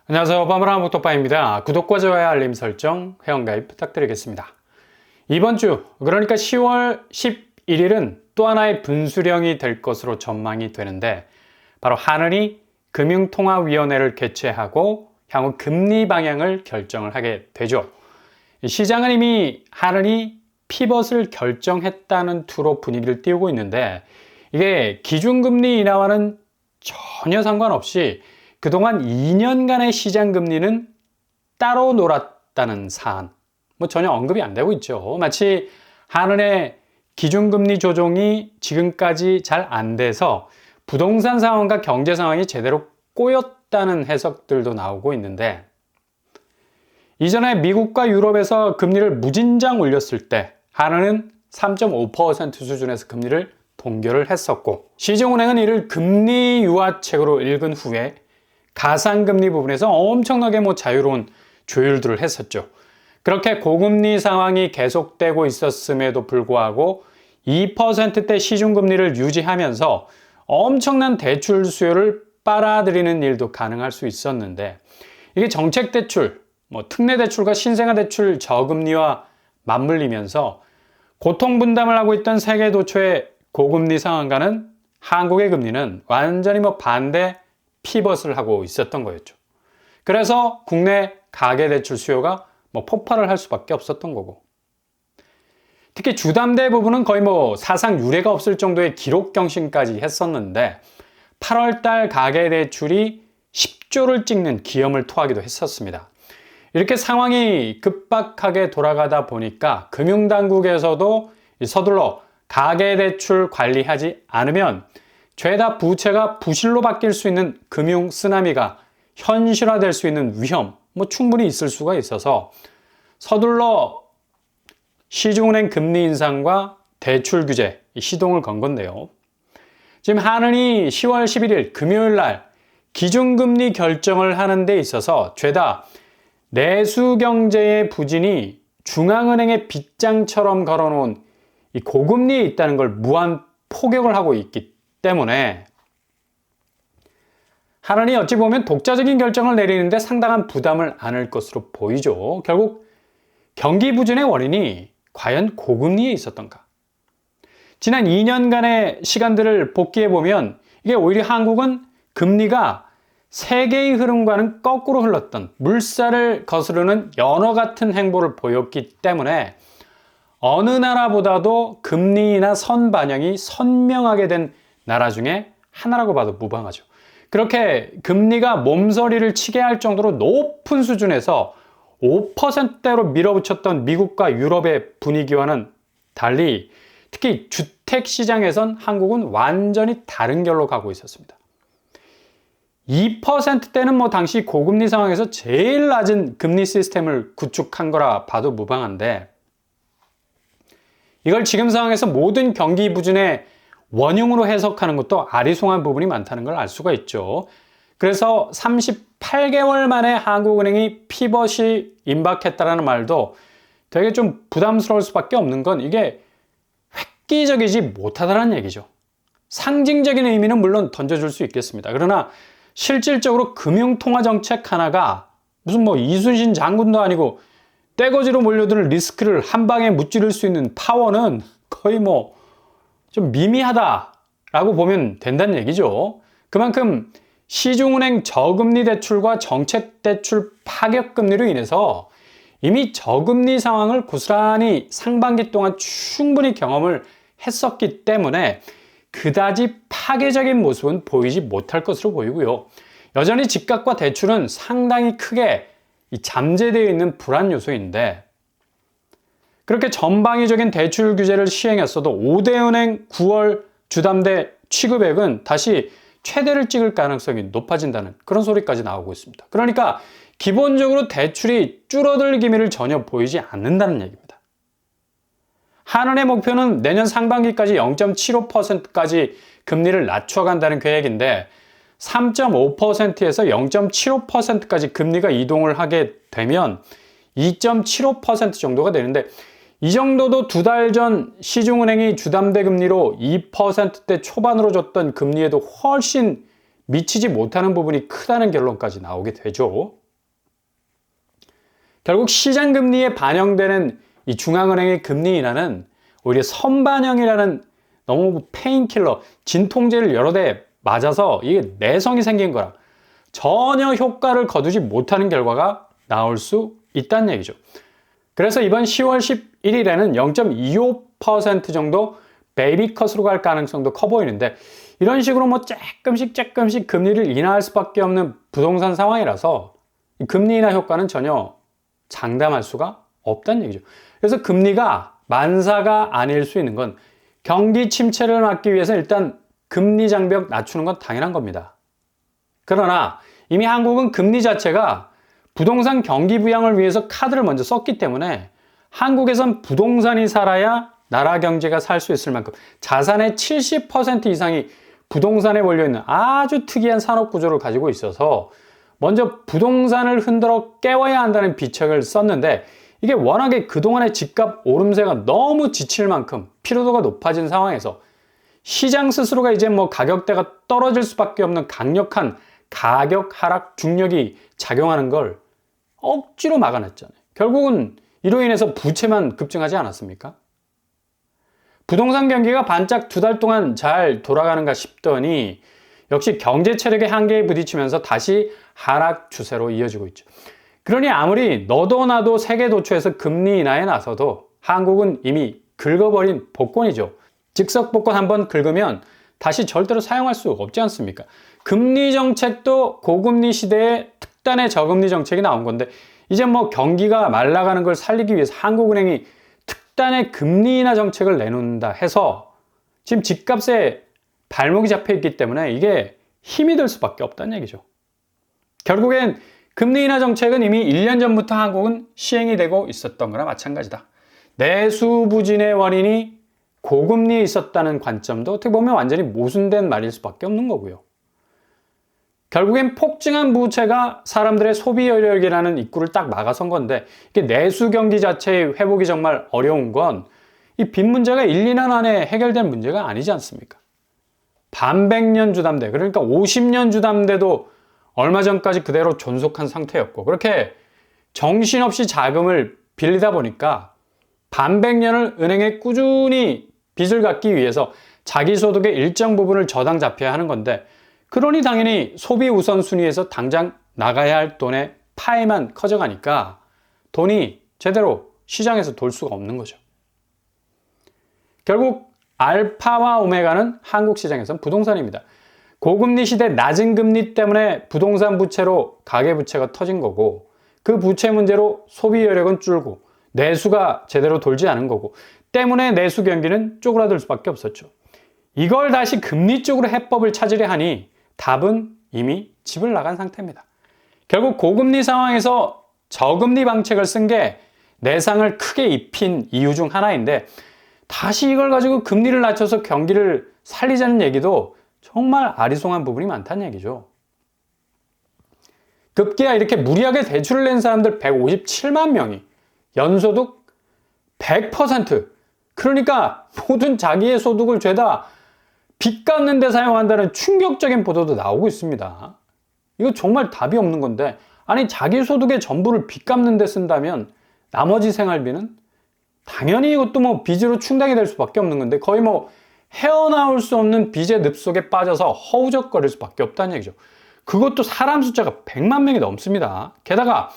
안녕하세요. 빠마라 목토빠입니다. 구독과 좋아요, 알림 설정, 회원가입 부탁드리겠습니다. 이번 주, 그러니까 10월 11일은 또 하나의 분수령이 될 것으로 전망이 되는데, 바로 하늘이 금융통화위원회를 개최하고 향후 금리 방향을 결정을 하게 되죠. 시장은 이미 하늘이 피벗을 결정했다는 투로 분위기를 띄우고 있는데, 이게 기준금리 인하와는 전혀 상관없이 그동안 2년간의 시장금리는 따로 놀았다는 사안, 전혀 언급이 안 되고 있죠. 마치 한은의 기준금리 조정이 지금까지 잘 안 돼서 부동산 상황과 경제 상황이 제대로 꼬였다는 해석들도 나오고 있는데, 이전에 미국과 유럽에서 금리를 무진장 올렸을 때 한은은 3.5% 수준에서 금리를 동결을 했었고, 시중은행은 이를 금리 유화책으로 읽은 후에 가상금리 부분에서 엄청나게 자유로운 조율들을 했었죠. 그렇게 고금리 상황이 계속되고 있었음에도 불구하고 2%대 시중금리를 유지하면서 엄청난 대출 수요를 빨아들이는 일도 가능할 수 있었는데, 이게 정책대출, 특례대출과 신생아대출 저금리와 맞물리면서 고통분담을 하고 있던 세계 도처의 고금리 상황과는 한국의 금리는 완전히 반대 피벗을 하고 있었던 거였죠. 그래서 국내 가계대출 수요가 폭발을 할 수밖에 없었던 거고, 특히 주담대 부분은 거의 사상 유례가 없을 정도의 기록 경신까지 했었는데, 8월달 가계대출이 10조를 찍는 기염을 토하기도 했었습니다. 이렇게 상황이 급박하게 돌아가다 보니까 금융당국에서도 서둘러 가계대출 관리하지 않으면 죄다 부채가 부실로 바뀔 수 있는 금융 쓰나미가 현실화될 수 있는 위험, 충분히 있을 수가 있어서 서둘러 시중은행 금리 인상과 대출 규제 시동을 건 건데요. 지금 한은이 10월 11일 금요일 날 기준금리 결정을 하는 데 있어서 죄다 내수경제의 부진이 중앙은행의 빗장처럼 걸어놓은 이 고금리에 있다는 걸 무한 포격을 하고 있기 때문에 한은이 어찌 보면 독자적인 결정을 내리는데 상당한 부담을 안을 것으로 보이죠. 결국 경기 부진의 원인이 과연 고금리에 있었던가? 지난 2년간의 시간들을 복기해 보면 이게 오히려 한국은 금리가 세계의 흐름과는 거꾸로 흘렀던 물살을 거스르는 연어 같은 행보를 보였기 때문에 어느 나라보다도 금리 인하 선반영이 선명하게 된 나라 중에 하나라고 봐도 무방하죠. 그렇게 금리가 몸서리를 치게 할 정도로 높은 수준에서 5%대로 밀어붙였던 미국과 유럽의 분위기와는 달리 특히 주택시장에선 한국은 완전히 다른 결로 가고 있었습니다. 2%대는 당시 고금리 상황에서 제일 낮은 금리 시스템을 구축한 거라 봐도 무방한데, 이걸 지금 상황에서 모든 경기 부진의 원흉으로 해석하는 것도 아리송한 부분이 많다는 걸 알 수가 있죠. 그래서 38개월 만에 한국은행이 피벗이 임박했다라는 말도 되게 좀 부담스러울 수밖에 없는 건 이게 획기적이지 못하다는 얘기죠. 상징적인 의미는 물론 던져줄 수 있겠습니다. 그러나 실질적으로 금융통화정책 하나가 무슨 이순신 장군도 아니고 떼거지로 몰려드는 리스크를 한 방에 무찌를 수 있는 파워는 거의 좀 미미하다라고 보면 된다는 얘기죠. 그만큼 시중은행 저금리 대출과 정책대출 파격금리로 인해서 이미 저금리 상황을 고스란히 상반기 동안 충분히 경험을 했었기 때문에 그다지 파괴적인 모습은 보이지 못할 것으로 보이고요. 여전히 집값과 대출은 상당히 크게 잠재되어 있는 불안 요소인데, 그렇게 전방위적인 대출 규제를 시행했어도 5대 은행 9월 주담대 취급액은 다시 최대를 찍을 가능성이 높아진다는 그런 소리까지 나오고 있습니다. 그러니까 기본적으로 대출이 줄어들 기미를 전혀 보이지 않는다는 얘기입니다. 한은의 목표는 내년 상반기까지 0.75%까지 금리를 낮춰간다는 계획인데, 3.5%에서 0.75%까지 금리가 이동을 하게 되면 2.75% 정도가 되는데, 이 정도도 두 달 전 시중은행이 주담대 금리로 2%대 초반으로 줬던 금리에도 훨씬 미치지 못하는 부분이 크다는 결론까지 나오게 되죠. 결국 시장금리에 반영되는 이 중앙은행의 금리 인하는 오히려 선반영이라는 너무 페인킬러, 진통제를 여러 대 맞아서 이게 내성이 생긴 거라 전혀 효과를 거두지 못하는 결과가 나올 수 있다는 얘기죠. 그래서 이번 10월 11일에는 0.25% 정도 베이비컷으로 갈 가능성도 커 보이는데, 이런 식으로 뭐 조금씩 금리를 인하할 수밖에 없는 부동산 상황이라서 금리 인하 효과는 전혀 장담할 수가 없다는 얘기죠. 그래서 금리가 만사가 아닐 수 있는 건 경기 침체를 막기 위해서 일단 금리 장벽 낮추는 건 당연한 겁니다. 그러나 이미 한국은 금리 자체가 부동산 경기 부양을 위해서 카드를 먼저 썼기 때문에 한국에선 부동산이 살아야 나라 경제가 살 수 있을 만큼 자산의 70% 이상이 부동산에 몰려있는 아주 특이한 산업 구조를 가지고 있어서 먼저 부동산을 흔들어 깨워야 한다는 비책을 썼는데, 이게 워낙에 그동안의 집값 오름세가 너무 지칠 만큼 피로도가 높아진 상황에서 시장 스스로가 이제 뭐 가격대가 떨어질 수밖에 없는 강력한 가격 하락 중력이 작용하는 걸 억지로 막아냈잖아요. 결국은 이로 인해서 부채만 급증하지 않았습니까? 부동산 경기가 반짝 2달 동안 잘 돌아가는가 싶더니 역시 경제 체력의 한계에 부딪히면서 다시 하락 추세로 이어지고 있죠. 그러니 아무리 너도 나도 세계 도처에서 금리 인하에 나서도 한국은 이미 긁어버린 복권이죠. 즉석 복권 한번 긁으면 다시 절대로 사용할 수 없지 않습니까? 금리 정책도 고금리 시대에 특단의 저금리 정책이 나온 건데, 이제 뭐 경기가 말라가는 걸 살리기 위해서 한국은행이 특단의 금리 인하 정책을 내놓는다 해서 지금 집값에 발목이 잡혀 있기 때문에 이게 힘이 들 수밖에 없다는 얘기죠. 결국엔 금리 인하 정책은 이미 1년 전부터 한국은 시행이 되고 있었던 거나 마찬가지다. 내수 부진의 원인이 고금리에 있었다는 관점도 어떻게 보면 완전히 모순된 말일 수밖에 없는 거고요. 결국엔 폭증한 부채가 사람들의 소비 여력이라는 입구를 딱 막아선 건데, 이게 내수 경기 자체의 회복이 정말 어려운 건 이 빚 문제가 1, 2년 안에 해결된 문제가 아니지 않습니까? 반백년 주담대, 그러니까 50년 주담대도 얼마 전까지 그대로 존속한 상태였고, 그렇게 정신없이 자금을 빌리다 보니까 반백년을 은행에 꾸준히 빚을 갚기 위해서 자기 소득의 일정 부분을 저당 잡혀야 하는 건데, 그러니 당연히 소비 우선순위에서 당장 나가야 할 돈의 파이만 커져가니까 돈이 제대로 시장에서 돌 수가 없는 거죠. 결국 알파와 오메가는 한국 시장에선 부동산입니다. 고금리 시대 낮은 금리 때문에 부동산 부채로 가계부채가 터진 거고, 그 부채 문제로 소비 여력은 줄고 내수가 제대로 돌지 않은 거고, 때문에 내수 경기는 쪼그라들 수밖에 없었죠. 이걸 다시 금리 쪽으로 해법을 찾으려 하니 답은 이미 집을 나간 상태입니다. 결국 고금리 상황에서 저금리 방책을 쓴 게 내상을 크게 입힌 이유 중 하나인데, 다시 이걸 가지고 금리를 낮춰서 경기를 살리자는 얘기도 정말 아리송한 부분이 많다는 얘기죠. 급기야 이렇게 무리하게 대출을 낸 사람들 157만 명이 연소득 100%, 그러니까 모든 자기의 소득을 죄다 빚 갚는 데 사용한다는 충격적인 보도도 나오고 있습니다. 이거 정말 답이 없는 건데, 아니 자기 소득의 전부를 빚 갚는 데 쓴다면 나머지 생활비는 당연히 이것도 뭐 빚으로 충당이 될 수밖에 없는 건데, 거의 뭐 헤어나올 수 없는 빚의 늪 속에 빠져서 허우적거릴 수밖에 없다는 얘기죠. 그것도 사람 숫자가 100만 명이 넘습니다. 게다가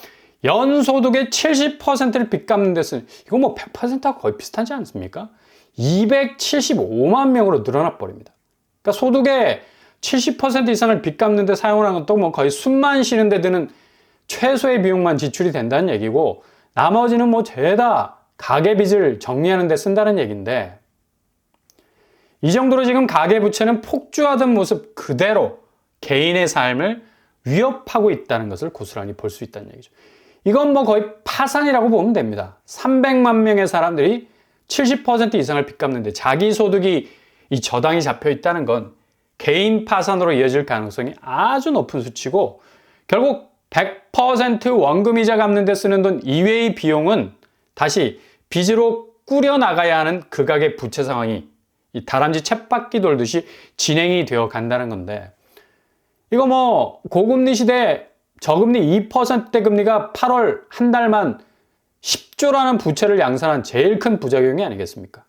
연소득의 70%를 빚 갚는 데 쓰는, 이거 뭐 100%하고 거의 비슷하지 않습니까? 275만 명으로 늘어나 버립니다. 그러니까 소득의 70% 이상을 빚 갚는 데 사용하는 건 또 뭐 거의 숨만 쉬는 데 드는 최소의 비용만 지출이 된다는 얘기고, 나머지는 뭐 죄다 가계빚을 정리하는 데 쓴다는 얘기인데, 이 정도로 지금 가계부채는 폭주하던 모습 그대로 개인의 삶을 위협하고 있다는 것을 고스란히 볼 수 있다는 얘기죠. 이건 뭐 거의 파산이라고 보면 됩니다. 300만 명의 사람들이 70% 이상을 빚 갚는데 자기 소득이 이 저당이 잡혀 있다는 건 개인 파산으로 이어질 가능성이 아주 높은 수치고, 결국 100% 원금이자 갚는 데 쓰는 돈 이외의 비용은 다시 빚으로 꾸려 나가야 하는 극악의 부채 상황이 이 다람쥐 쳇바퀴 돌듯이 진행이 되어 간다는 건데, 이거 뭐 고금리 시대 저금리 2%대 금리가 8월 한 달만 10조라는 부채를 양산한 제일 큰 부작용이 아니겠습니까?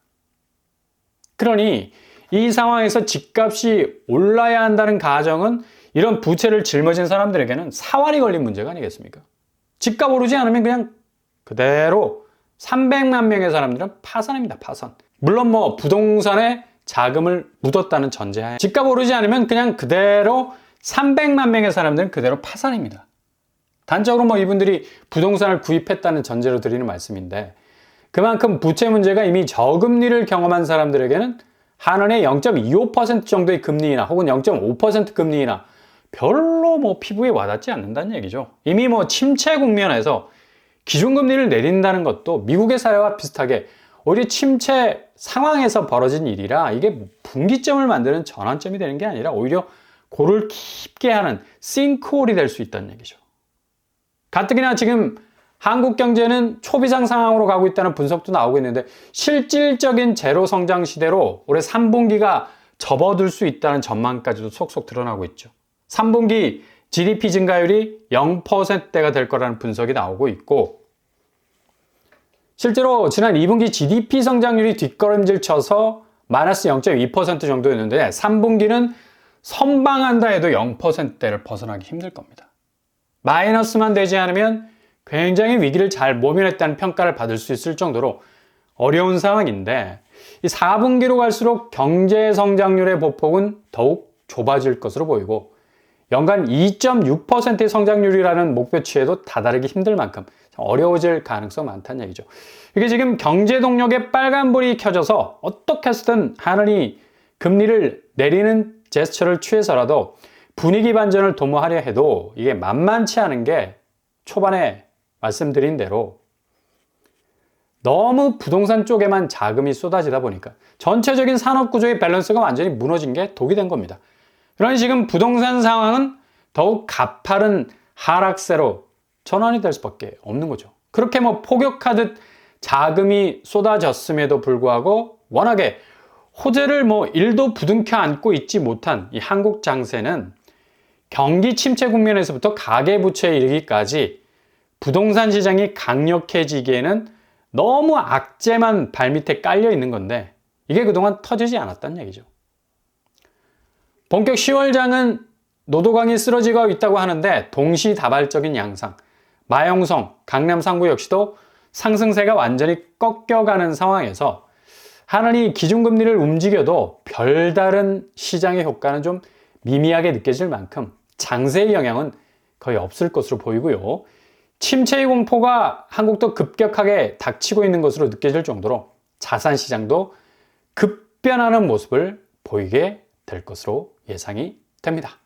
그러니 이 상황에서 집값이 올라야 한다는 가정은 이런 부채를 짊어진 사람들에게는 사활이 걸린 문제가 아니겠습니까? 집값 오르지 않으면 그냥 그대로 300만 명의 사람들은 파산입니다. 파산. 물론 뭐 부동산에 자금을 묻었다는 전제하에 집값 오르지 않으면 그냥 그대로 300만 명의 사람들은 그대로 파산입니다. 단적으로 뭐 이분들이 부동산을 구입했다는 전제로 드리는 말씀인데 그만큼 부채 문제가 이미 저금리를 경험한 사람들에게는 한은의 0.25% 정도의 금리나 혹은 0.5% 금리나 별로 뭐 피부에 와닿지 않는다는 얘기죠. 이미 뭐 침체 국면에서 기준금리를 내린다는 것도 미국의 사례와 비슷하게 오히려 침체 상황에서 벌어진 일이라 이게 분기점을 만드는 전환점이 되는 게 아니라 오히려 골을 깊게 하는 싱크홀이 될 수 있다는 얘기죠. 가뜩이나 지금 한국 경제는 초비상 상황으로 가고 있다는 분석도 나오고 있는데 실질적인 제로 성장 시대로 올해 3분기가 접어들 수 있다는 전망까지도 속속 드러나고 있죠. 3분기 GDP 증가율이 0%대가 될 거라는 분석이 나오고 있고 실제로 지난 2분기 GDP 성장률이 뒷걸음질 쳐서 마이너스 0.2% 정도였는데 3분기는 선방한다 해도 0%대를 벗어나기 힘들 겁니다. 마이너스만 되지 않으면 굉장히 위기를 잘 모면했다는 평가를 받을 수 있을 정도로 어려운 상황인데 이 4분기로 갈수록 경제 성장률의 보폭은 더욱 좁아질 것으로 보이고 연간 2.6%의 성장률이라는 목표치에도 다다르기 힘들 만큼 어려워질 가능성 많다는 얘기죠. 이게 지금 경제 동력에 빨간불이 켜져서 어떻게 해서든 한은이 금리를 내리는 제스처를 취해서라도 분위기 반전을 도모하려 해도 이게 만만치 않은 게 초반에 말씀드린 대로 너무 부동산 쪽에만 자금이 쏟아지다 보니까 전체적인 산업 구조의 밸런스가 완전히 무너진 게 독이 된 겁니다. 그러니 지금 부동산 상황은 더욱 가파른 하락세로 전환이 될 수밖에 없는 거죠. 그렇게 뭐 폭격하듯 자금이 쏟아졌음에도 불구하고 워낙에 호재를 뭐 1도 부둥켜 안고 있지 못한 이 한국 장세는 경기 침체 국면에서부터 가계부채에 이르기까지 부동산 시장이 강력해지기에는 너무 악재만 발밑에 깔려 있는 건데 이게 그동안 터지지 않았다는 얘기죠. 본격 10월장은 노도강이 쓰러지고 있다고 하는데 동시다발적인 양상, 마영성, 강남 상구 역시도 상승세가 완전히 꺾여가는 상황에서 한은이 기준금리를 움직여도 별다른 시장의 효과는 좀 미미하게 느껴질 만큼 장세의 영향은 거의 없을 것으로 보이고요. 침체의 공포가 한국도 급격하게 닥치고 있는 것으로 느껴질 정도로 자산시장도 급변하는 모습을 보이게 될 것으로 예상이 됩니다.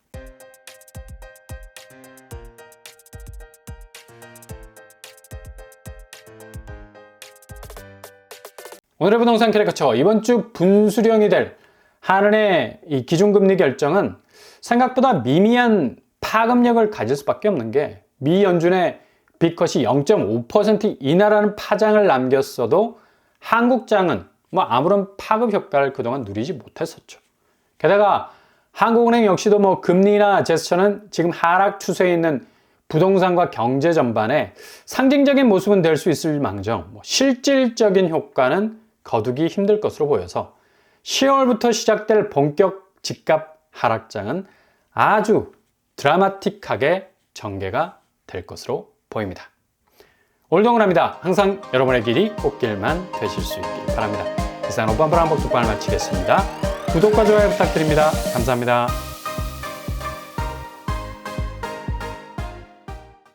오늘의 부동산 캐릭터처 이번 주 분수령이 될 한은의 이 기준금리 결정은 생각보다 미미한 파급력을 가질 수밖에 없는 게 미 연준의 빅컷이 0.5% 인하라는 파장을 남겼어도 한국장은 뭐 아무런 파급 효과를 그동안 누리지 못했었죠. 게다가 한국은행 역시도 뭐 금리나 제스처는 지금 하락 추세에 있는 부동산과 경제 전반에 상징적인 모습은 될 수 있을 망정 뭐 실질적인 효과는 거두기 힘들 것으로 보여서 10월부터 시작될 본격 집값 하락장은 아주 드라마틱하게 전개가 될 것으로 보입니다. 올동그랍니다. 항상 여러분의 길이 꽃길만 되실 수 있길 바랍니다. 이상 오빠한번 한복 tuk발 마치겠습니다. 구독과 좋아요 부탁드립니다. 감사합니다.